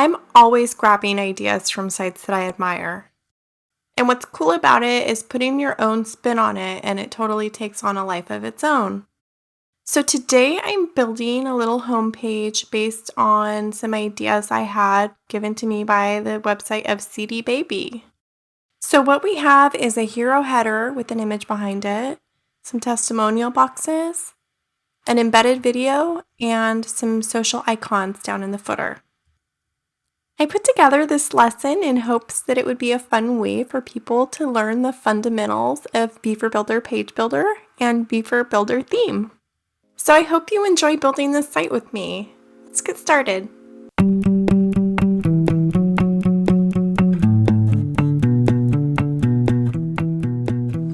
I'm always grabbing ideas from sites that I admire. And what's cool about it is putting your own spin on it, and it totally takes on a life of its own. So today I'm building a little homepage based on some ideas I had given to me by the website of CD Baby. So what we have is a hero header with an image behind it, some testimonial boxes, an embedded video, and some social icons down in the footer. I put together this lesson in hopes that it would be a fun way for people to learn the fundamentals of Beaver Builder Page Builder and Beaver Builder Theme. So I hope you enjoy building this site with me. Let's get started.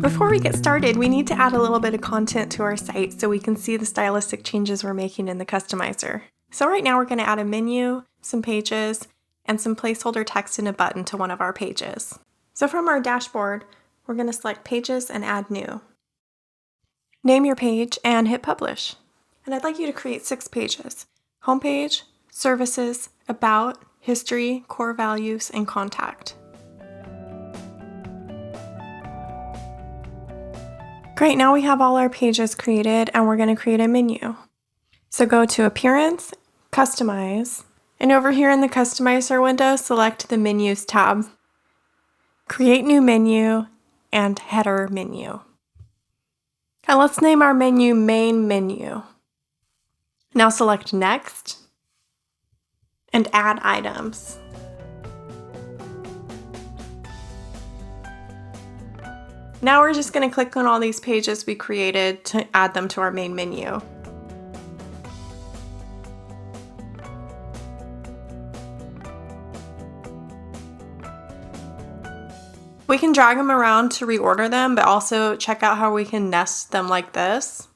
Before we get started, we need to add a little bit of content to our site so we can see the stylistic changes we're making in the customizer. So right now we're going to add a menu, some pages, and some placeholder text and a button to one of our pages. So from our dashboard, we're going to select Pages and Add New. Name your page and hit Publish. And I'd like you to create 6 pages: Homepage, Services, About, History, Core Values, and Contact. Great, now we have all our pages created and we're going to create a menu. So go to Appearance, Customize, and over here in the Customizer window, select the Menus tab. Create New Menu and Header Menu. And let's name our menu Main Menu. Now select Next and Add Items. Now we're just going to click on all these pages we created to add them to our main menu. We can drag them around to reorder them, but also check out how we can nest them like this.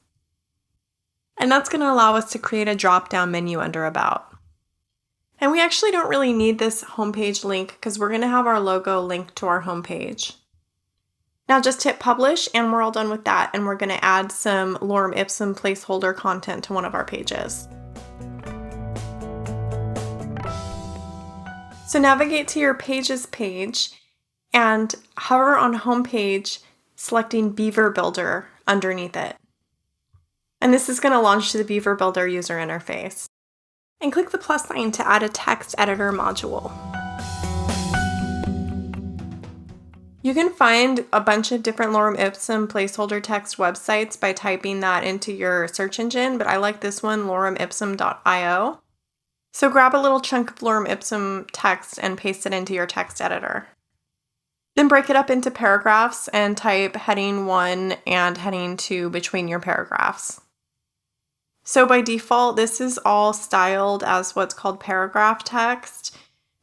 And that's going to allow us to create a drop-down menu under About. And we actually don't really need this homepage link because we're going to have our logo linked to our homepage. Now just hit Publish and we're all done with that, and we're going to add some lorem ipsum placeholder content to one of our pages. So navigate to your Pages page and hover on Homepage, selecting Beaver Builder underneath it. And this is going to launch to the Beaver Builder user interface. And click the plus sign to add a text editor module. You can find a bunch of different lorem ipsum placeholder text websites by typing that into your search engine, but I like this one, loremipsum.io. So grab a little chunk of lorem ipsum text and paste it into your text editor. Then break it up into paragraphs and type heading 1 and heading 2 between your paragraphs. So by default, this is all styled as what's called paragraph text.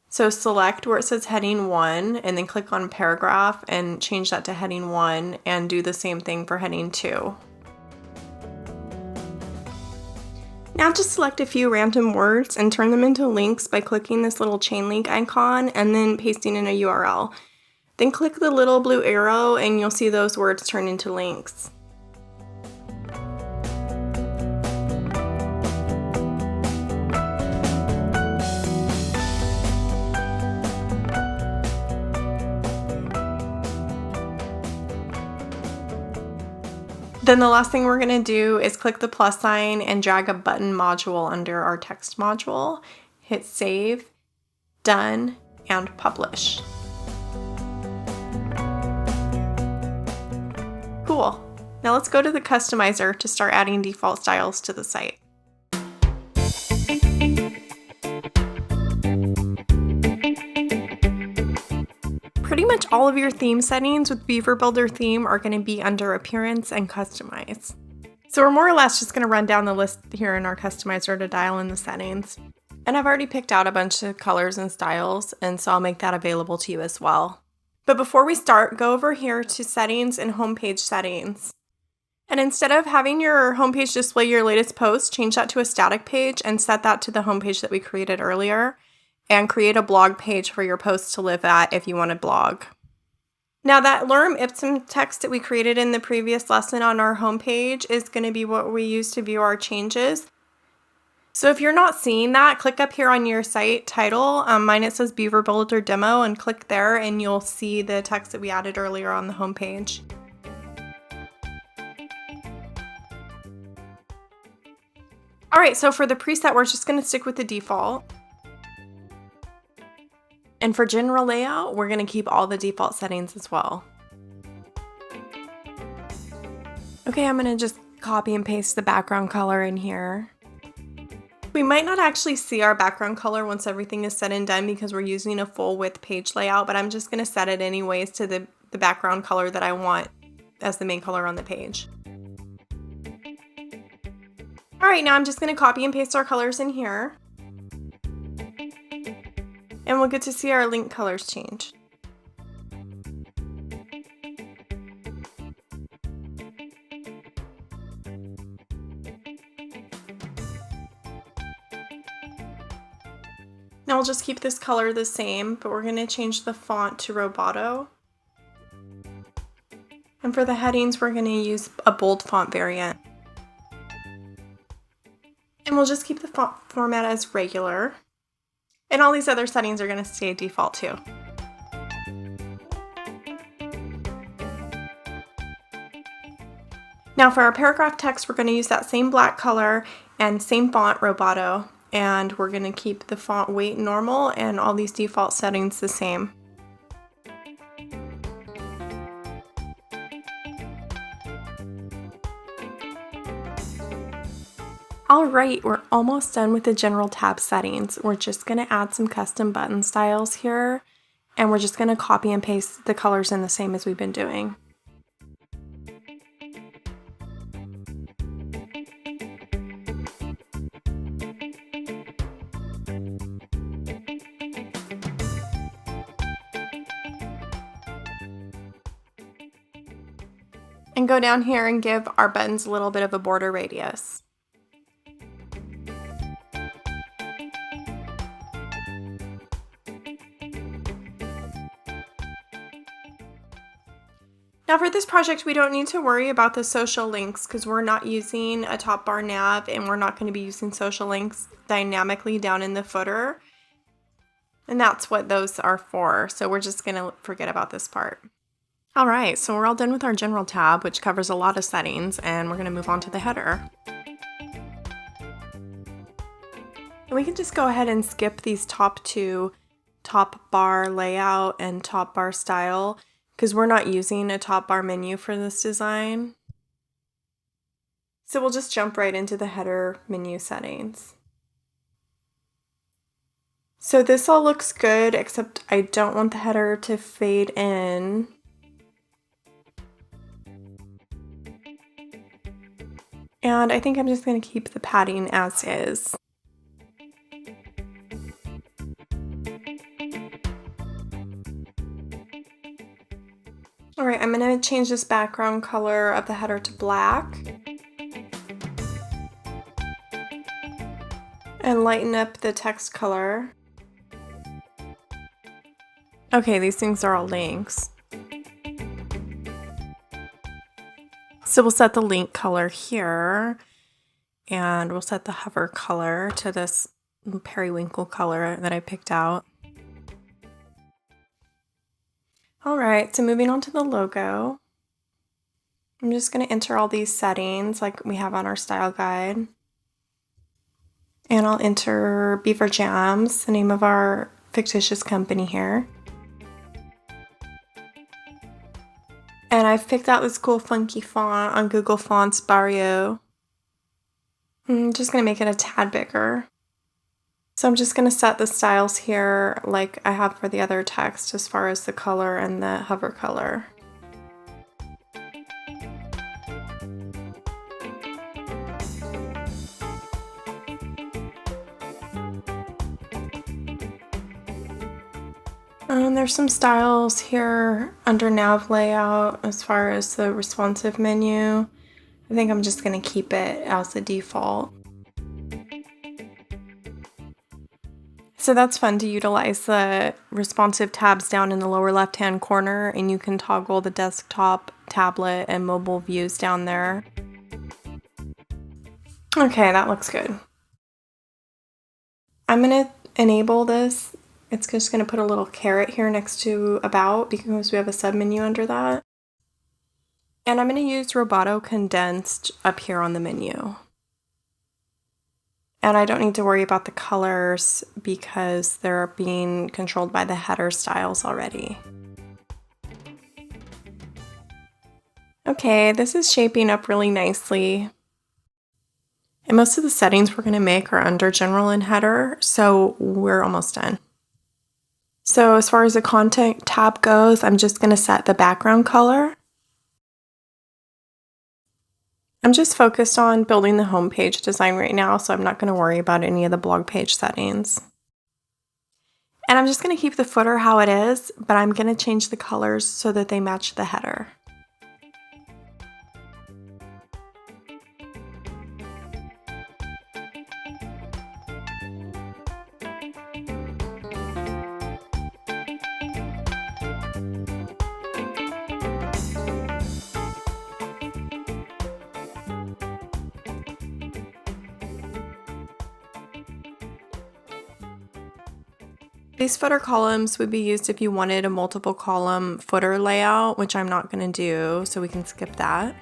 So select where it says heading 1 and then click on paragraph and change that to heading 1 and do the same thing for heading 2. Now just select a few random words and turn them into links by clicking this little chain link icon and then pasting in a URL. Then click the little blue arrow and you'll see those words turn into links. Then the last thing we're going to do is click the plus sign and drag a button module under our text module. Hit Save, Done, and Publish. Cool. Now let's go to the customizer to start adding default styles to the site. Pretty much all of your theme settings with Beaver Builder Theme are going to be under Appearance and Customize. So we're more or less just going to run down the list here in our customizer to dial in the settings. And I've already picked out a bunch of colors and styles, and so I'll make that available to you as well. But before we start, go over here to Settings and Homepage Settings. And instead of having your homepage display your latest post, change that to a static page and set that to the homepage that we created earlier. And create a blog page for your post to live at if you want to blog. Now that lorem ipsum text that we created in the previous lesson on our homepage is going to be what we use to view our changes. So if you're not seeing that, click up here on your site title. Mine it says Beaver Builder Demo, and click there and you'll see the text that we added earlier on the homepage. All right, so for the preset, we're just going to stick with the default. And for general layout, we're going to keep all the default settings as well. Okay, I'm going to just copy and paste the background color in here. We might not actually see our background color once everything is said and done because we're using a full width page layout, but I'm just going to set it anyways to the background color that I want as the main color on the page. All right, now I'm just going to copy and paste our colors in here. And we'll get to see our link colors change. Now we'll just keep this color the same, but we're going to change the font to Roboto. And for the headings, we're going to use a bold font variant. And we'll just keep the font format as regular. And all these other settings are going to stay default too. Now for our paragraph text, we're going to use that same black color and same font, Roboto. And we're going to keep the font weight normal and all these default settings the same. Alright, we're almost done with the general tab settings. We're just going to add some custom button styles here, and we're just going to copy and paste the colors in the same as we've been doing. And go down here and give our buttons a little bit of a border radius. Now for this project, we don't need to worry about the social links because we're not using a top bar nav and we're not going to be using social links dynamically down in the footer. And that's what those are for. So we're just going to forget about this part. All right, so we're all done with our general tab, which covers a lot of settings, and we're going to move on to the header. And we can just go ahead and skip these top two, top bar layout and top bar style, because we're not using a top bar menu for this design. So we'll just jump right into the header menu settings. So this all looks good, except I don't want the header to fade in. And I think I'm just going to keep the padding as is. Alright, I'm going to change this background color of the header to black. And lighten up the text color. Okay, these things are all links. So we'll set the link color here, and we'll set the hover color to this periwinkle color that I picked out. All right, so moving on to the logo. I'm just going to enter all these settings like we have on our style guide. And I'll enter Beaver Jams, the name of our fictitious company here. And I've picked out this cool funky font on Google Fonts Barrio. I'm just going to make it a tad bigger. So I'm just going to set the styles here like I have for the other text as far as the color and the hover color. There's some styles here under nav layout as far as the responsive menu. I think I'm just going to keep it as the default. So that's fun to utilize the responsive tabs down in the lower left hand corner, and you can toggle the desktop, tablet, and mobile views down there. Okay, that looks good. I'm going to enable this. It's just going to put a little caret here next to about because we have a submenu under that. And I'm going to use Roboto Condensed up here on the menu. And I don't need to worry about the colors because they're being controlled by the header styles already. Okay, this is shaping up really nicely. And most of the settings we're going to make are under general and header, so we're almost done. So as far as the content tab goes, I'm just going to set the background color. I'm just focused on building the homepage design right now, so I'm not going to worry about any of the blog page settings. And I'm just going to keep the footer how it is, but I'm going to change the colors so that they match the header. These footer columns would be used if you wanted a multiple column footer layout, which I'm not going to do, so we can skip that.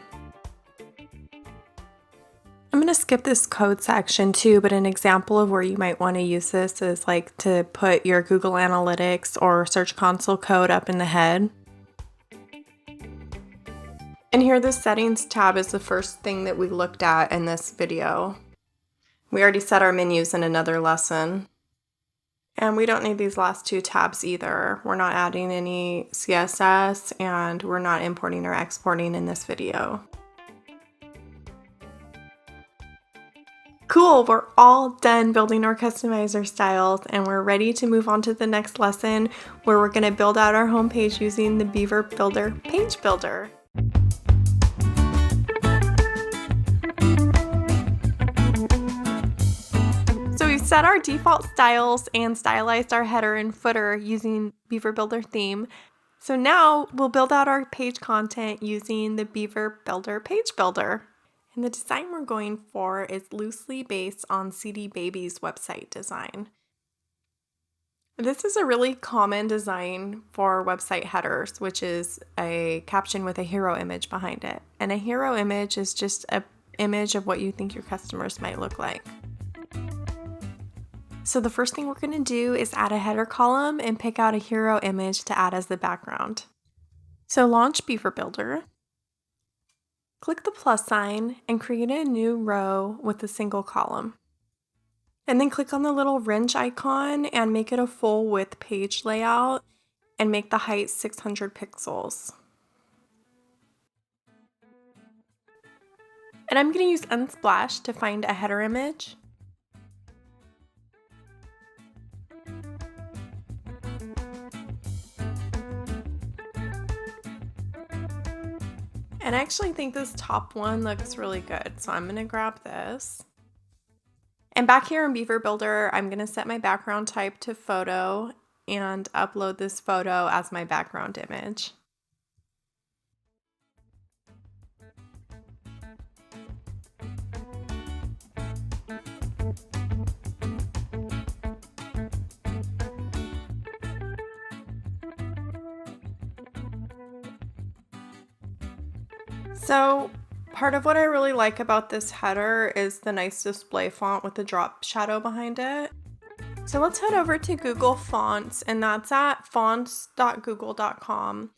I'm going to skip this code section too, but an example of where you might want to use this is like to put your Google Analytics or Search Console code up in the head. And here the settings tab is the first thing that we looked at in this video. We already set our menus in another lesson. And we don't need these last two tabs either. We're not adding any CSS and we're not importing or exporting in this video. Cool, we're all done building our customizer styles and we're ready to move on to the next lesson where we're going to build out our homepage using the Beaver Builder Page Builder. Set our default styles and stylized our header and footer using Beaver Builder theme. So now we'll build out our page content using the Beaver Builder Page Builder. And the design we're going for is loosely based on CD Baby's website design. This is a really common design for website headers, which is a caption with a hero image behind it. And a hero image is just an image of what you think your customers might look like. So the first thing we're going to do is add a header column and pick out a hero image to add as the background. So launch Beaver Builder, click the plus sign and create a new row with a single column. And then click on the little wrench icon and make it a full width page layout and make the height 600 pixels. And I'm going to use Unsplash to find a header image. And I actually think this top one looks really good, so I'm going to grab this. And back here in Beaver Builder, I'm going to set my background type to photo and upload this photo as my background image. So part of what I really like about this header is the nice display font with the drop shadow behind it. So let's head over to Google Fonts, and that's at fonts.google.com,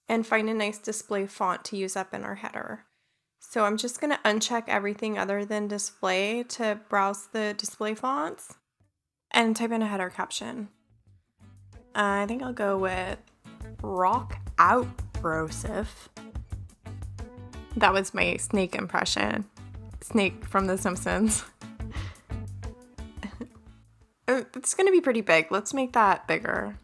and find a nice display font to use up in our header. So I'm just going to uncheck everything other than display to browse the display fonts and type in a header caption. I think I'll go with Rock Out Broseph. That was my snake impression. Snake from The Simpsons. It's going to be pretty big. Let's make that bigger.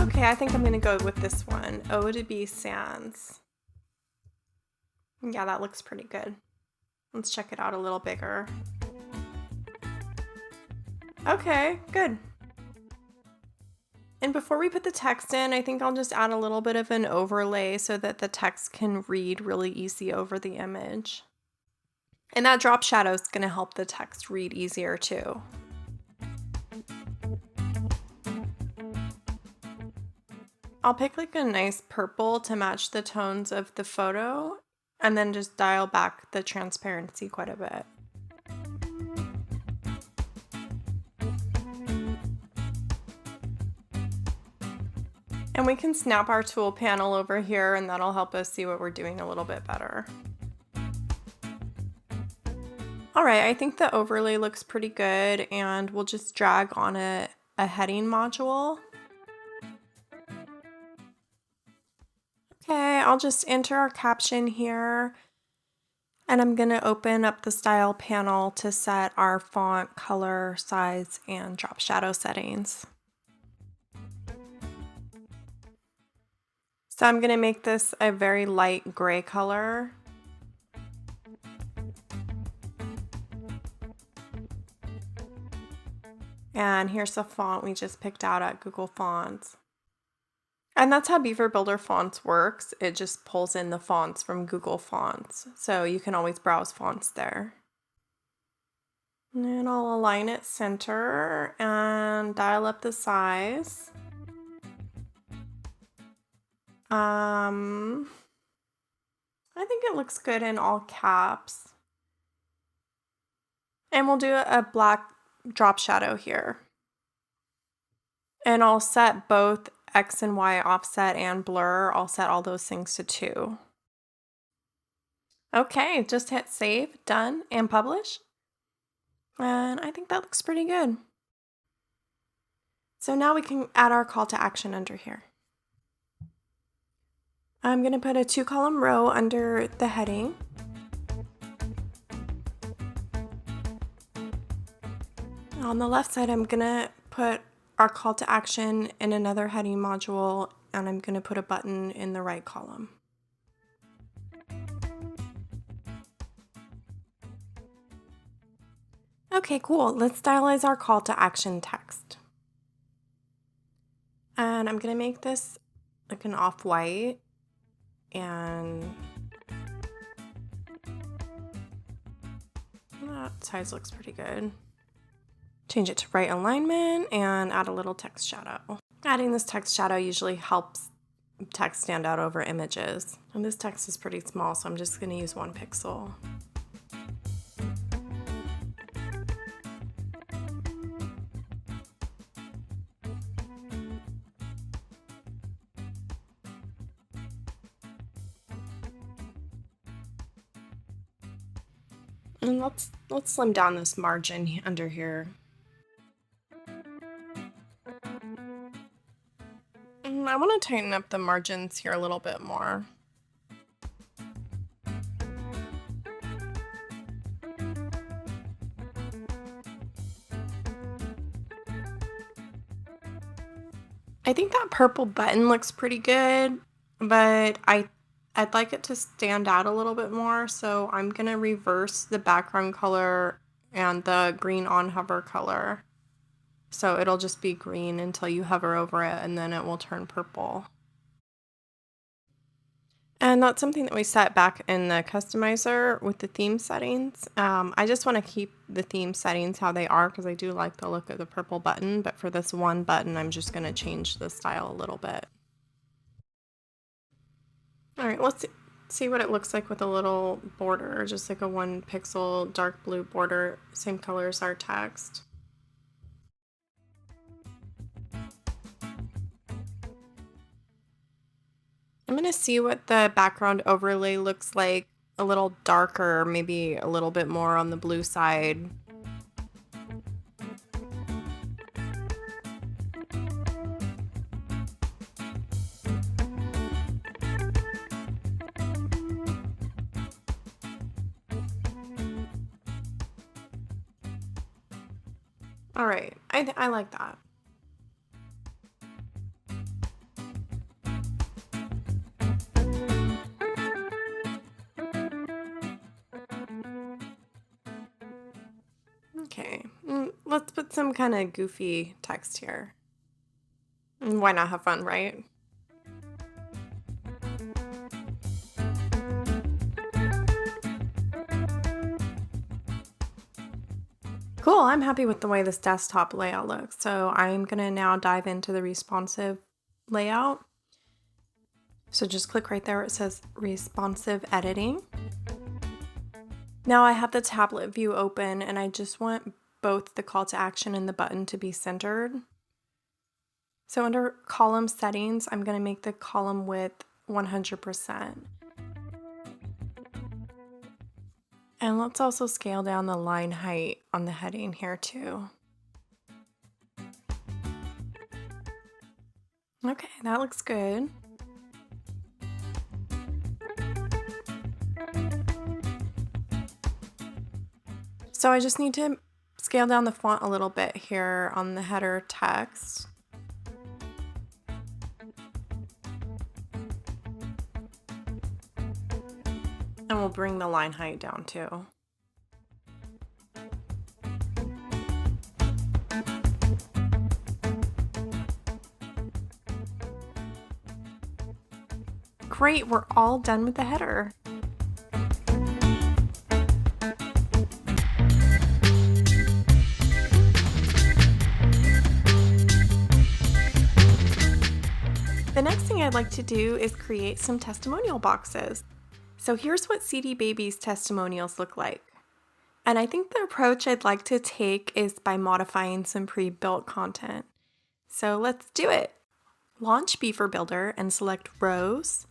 Okay, I think I'm going to go with this one. O to B Sans. Yeah, that looks pretty good. Let's check it out a little bigger. Okay, good. And before we put the text in, I think I'll just add a little bit of an overlay so that the text can read really easy over the image. And that drop shadow is going to help the text read easier too. I'll pick like a nice purple to match the tones of the photo and then just dial back the transparency quite a bit. And we can snap our tool panel over here and that'll help us see what we're doing a little bit better. All right, I think the overlay looks pretty good and we'll just drag on a heading module. Okay, I'll just enter our caption here and I'm going to open up the style panel to set our font, color, size, and drop shadow settings. So I'm going to make this a very light gray color. And here's the font we just picked out at Google Fonts. And that's how Beaver Builder Fonts works. It just pulls in the fonts from Google Fonts. So you can always browse fonts there. And I'll align it center and dial up the size. I think it looks good in all caps. And we'll do a black drop shadow here. And I'll set both X and Y offset and blur. I'll set all those things to 2. Okay, just hit save, done, and publish. And I think that looks pretty good. So now we can add our call to action under here. I'm going to put a 2-column row under the heading. On the left side, I'm going to put our call to action in another heading module, and I'm going to put a button in the right column. Okay, cool. Let's stylize our call to action text. And I'm going to make this like an off-white, and that size looks pretty good. Change it to right alignment and add a little text shadow. Adding this text shadow usually helps text stand out over images. And this text is pretty small, so I'm just going to use 1 pixel. And let's slim down this margin under here. I want to tighten up the margins here a little bit more. I think that purple button looks pretty good, but I'd like it to stand out a little bit more, so I'm going to reverse the background color and the green on hover color. So it'll just be green until you hover over it, and then it will turn purple. And that's something that we set back in the customizer with the theme settings. I just want to keep the theme settings how they are because I do like the look of the purple button, but for this one button, I'm just going to change the style a little bit. All right, let's see what it looks like with a little border, just like a 1 pixel dark blue border, same color as our text. I'm going to see what the background overlay looks like, a little darker, maybe a little bit more on the blue side. All right, I like that. Okay, let's put some kind of goofy text here. Why not have fun, right? Cool, I'm happy with the way this desktop layout looks. So I'm gonna now dive into the responsive layout. So just click right there where it says responsive editing. Now I have the tablet view open and I just want both the call to action and the button to be centered. So under column settings, I'm going to make the column width 100%. And let's also scale down the line height on the heading here too. Okay, that looks good. So I just need to scale down the font a little bit here on the header text. And we'll bring the line height down too. Great, we're all done with the header. The next thing I'd like to do is create some testimonial boxes. So here's what CD Baby's testimonials look like. And I think the approach I'd like to take is by modifying some pre-built content. So let's do it. Launch Beaver Builder and select Rows,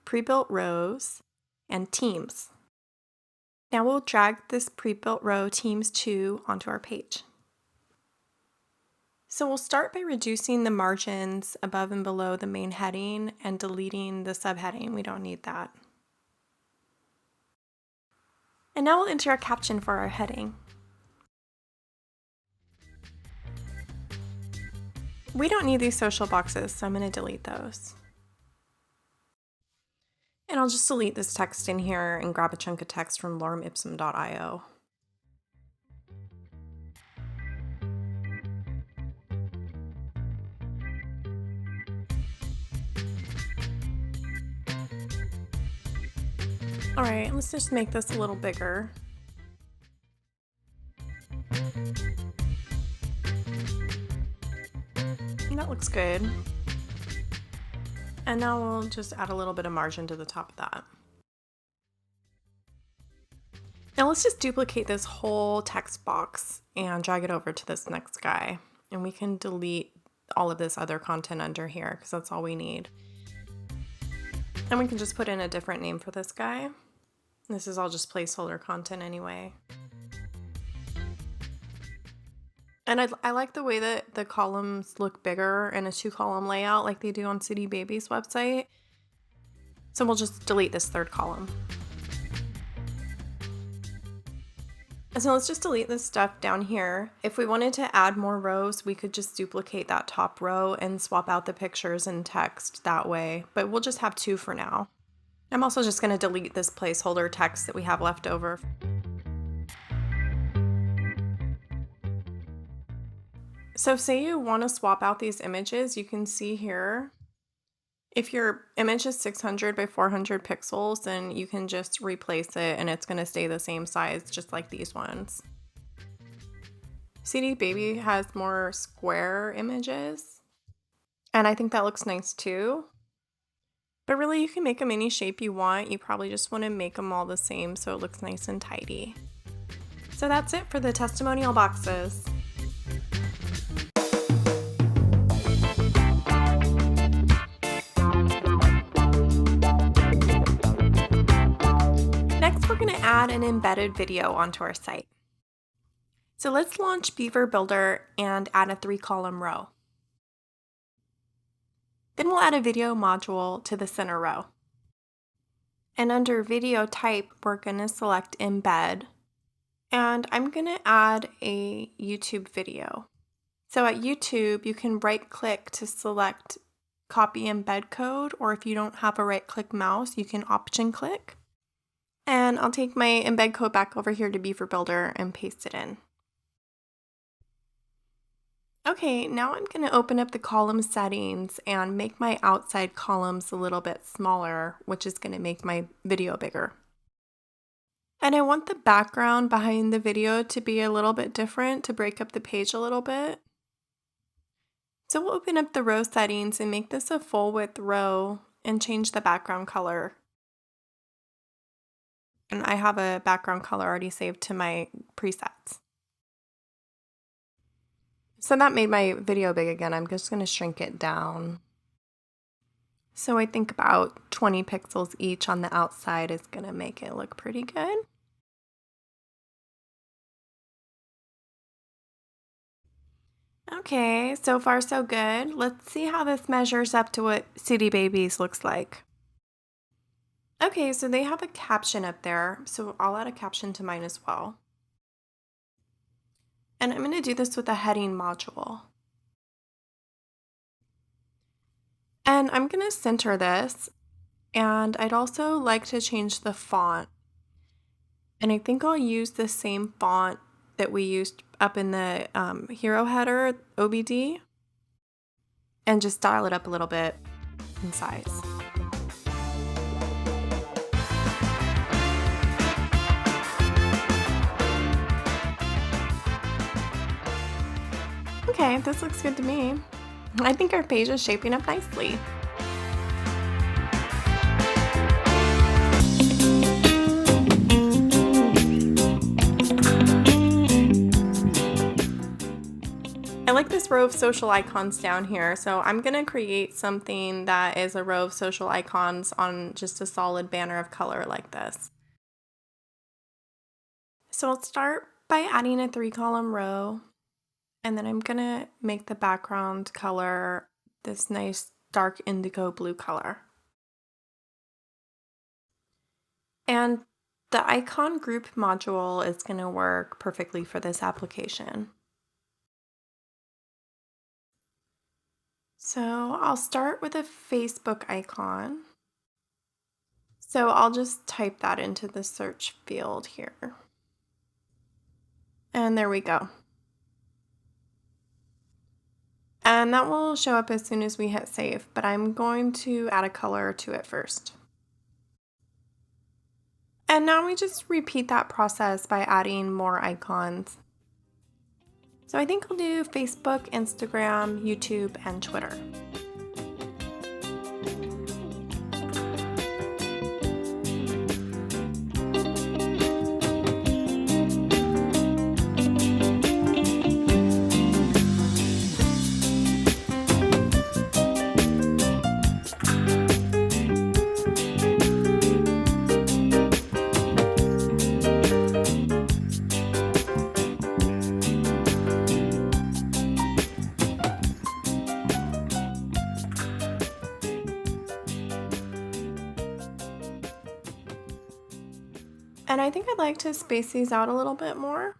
Pre-built Rows, and Teams. Now we'll drag this pre-built row Teams 2 onto our page. So we'll start by reducing the margins above and below the main heading and deleting the subheading. We don't need that. And now we'll enter a caption for our heading. We don't need these social boxes, so I'm going to delete those. And I'll just delete this text in here and grab a chunk of text from loremipsum.io. All right, let's just make this a little bigger. And that looks good. And now we'll just add a little bit of margin to the top of that. Now let's just duplicate this whole text box and drag it over to this next guy. And we can delete all of this other content under here because that's all we need. And we can just put in a different name for this guy. This is all just placeholder content anyway. And I like the way that the columns look bigger in a 2-column layout like they do on CD Baby's website. So we'll just delete this third column. So let's just delete this stuff down here. If we wanted to add more rows, we could just duplicate that top row and swap out the pictures and text that way, but we'll just have 2 for now. I'm also just going to delete this placeholder text that we have left over. So say you want to swap out these images, you can see here, if your image is 600 by 400 pixels, then you can just replace it and it's going to stay the same size, just like these ones. CD Baby has more square images, and I think that looks nice too. But really, you can make them any shape you want. You probably just want to make them all the same so it looks nice and tidy. So that's it for the testimonial boxes. Next, we're going to add an embedded video onto our site. So let's launch Beaver Builder and add a 3-column row. Then we'll add a video module to the center row. And under video type, we're going to select embed. And I'm going to add a YouTube video. So at YouTube, you can right click to select copy embed code, or if you don't have a right click mouse, you can option click. And I'll take my embed code back over here to Beaver Builder and paste it in. Okay, now I'm going to open up the column settings and make my outside columns a little bit smaller, which is going to make my video bigger. And I want the background behind the video to be a little bit different to break up the page a little bit. So we'll open up the row settings and make this a full width row and change the background color. And I have a background color already saved to my presets. So that made my video big again. I'm just going to shrink it down. So I think about 20 pixels each on the outside is going to make it look pretty good. Okay, so far so good. Let's see how this measures up to what CD Babies looks like. Okay, so they have a caption up there, so I'll add a caption to mine as well. And I'm going to do this with a heading module. And I'm going to center this, and I'd also like to change the font. And I think I'll use the same font that we used up in the hero header, OBD, and just dial it up a little bit in size. Okay, this looks good to me. I think our page is shaping up nicely. I like this row of social icons down here, so I'm going to create something that is a row of social icons on just a solid banner of color like this. So I'll start by adding a 3-column row, and then I'm going to make the background color this nice dark indigo blue color. And the icon group module is going to work perfectly for this application. So I'll start with a Facebook icon. So I'll just type that into the search field here. And there we go. And that will show up as soon as we hit save, but I'm going to add a color to it first. And now we just repeat that process by adding more icons. So I think I'll do Facebook, Instagram, YouTube, and Twitter. And I think I'd like to space these out a little bit more.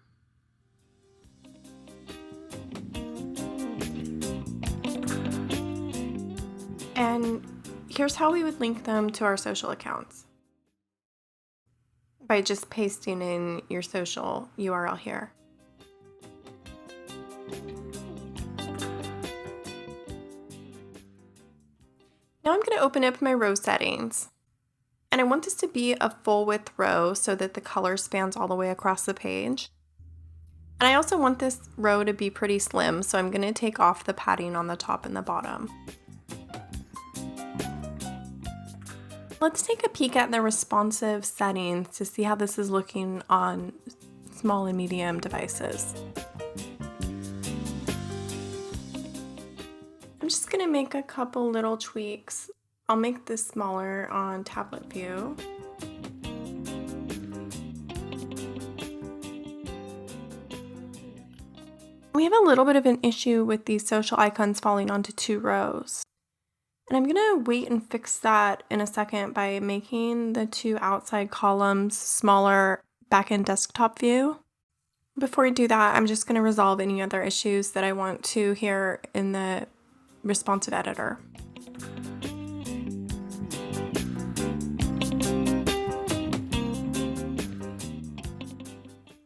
And here's how we would link them to our social accounts. By just pasting in your social URL here. Now I'm going to open up my row settings. And I want this to be a full width row so that the color spans all the way across the page. And I also want this row to be pretty slim, so I'm going to take off the padding on the top and the bottom. Let's take a peek at the responsive settings to see how this is looking on small and medium devices. I'm just going to make a couple little tweaks. I'll make this smaller on tablet view. We have a little bit of an issue with these social icons falling onto 2 rows. And I'm going to wait and fix that in a second by making the 2 outside columns smaller back in desktop view. Before I do that, I'm just going to resolve any other issues that I want to here in the responsive editor.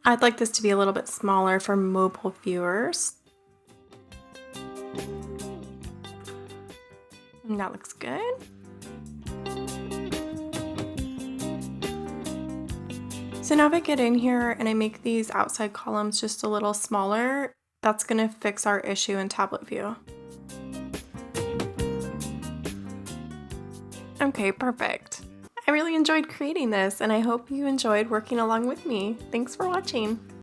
I'd like this to be a little bit smaller for mobile viewers. That looks good. So now if I get in here and I make these outside columns just a little smaller, that's going to fix our issue in tablet view. Okay, perfect. I really enjoyed creating this, and I hope you enjoyed working along with me. Thanks for watching.